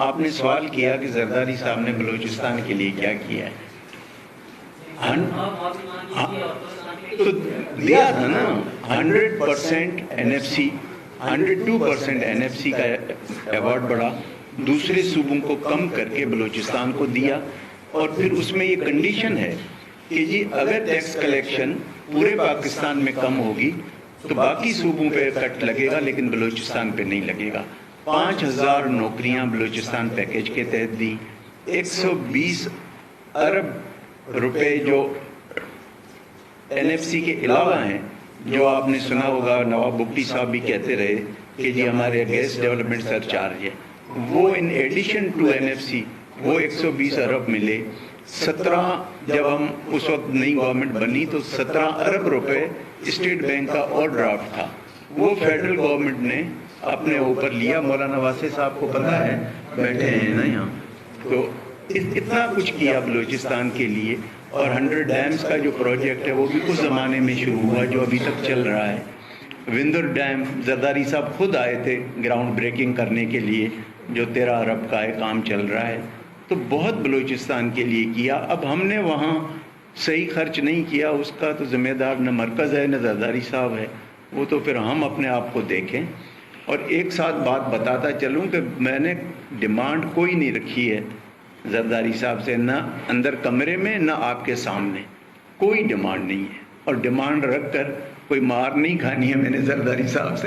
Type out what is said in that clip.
آپ نے سوال کیا کہ زرداری صاحب نے بلوچستان کے لیے کیا کیا ہے. تو دیا تھا نا 100% NFC 102% NFC کا ایوارڈ بڑھا, دوسرے صوبوں کو کم کر کے بلوچستان کو دیا. اور پھر اس میں یہ کنڈیشن ہے کہ جی اگر ٹیکس کلیکشن پورے پاکستان میں کم ہوگی تو باقی صوبوں پہ کٹ لگے گا لیکن بلوچستان پہ نہیں لگے گا. 5000 نوکریاں بلوچستان پیکیج کے تحت دی. 120 ارب روپے جو NFC کے علاوہ ہیں, جو آپ نے سنا ہوگا نواب بگٹی صاحب بھی کہتے رہے کہ جی ہمارے گیس ڈیولپمنٹ سر چارج ہے, وہ ان ایڈیشن ٹو NFC وہ 120 ارب ملے. 17 جب ہم اس وقت نئی گورنمنٹ بنی تو 17 ارب روپے اسٹیٹ بینک کا اور ڈرافٹ تھا, وہ فیڈرل گورنمنٹ نے اپنے اوپر لیا. مولانا واسع صاحب کو پتہ ہے, بیٹھے ہیں نا یہاں, تو اتنا کچھ کیا بلوچستان کے لیے. اور 100 ڈیمز کا جو پروجیکٹ ہے وہ بھی اس زمانے میں شروع ہوا جو ابھی تک چل رہا ہے. وندر ڈیم زرداری صاحب خود آئے تھے گراؤنڈ بریکنگ کرنے کے لیے, جو 13 ارب کا کام چل رہا ہے. تو بہت بلوچستان کے لیے کیا. اب ہم نے وہاں صحیح خرچ نہیں کیا, اس کا تو ذمہ دار نہ مرکز ہے نہ زرداری صاحب ہے, وہ تو پھر ہم اپنے آپ کو دیکھیں. اور ایک ساتھ بات بتاتا چلوں کہ میں نے ڈیمانڈ کوئی نہیں رکھی ہے زرداری صاحب سے, نہ اندر کمرے میں نہ آپ کے سامنے, کوئی ڈیمانڈ نہیں ہے. اور ڈیمانڈ رکھ کر کوئی مار نہیں کھانی ہے میں نے زرداری صاحب سے.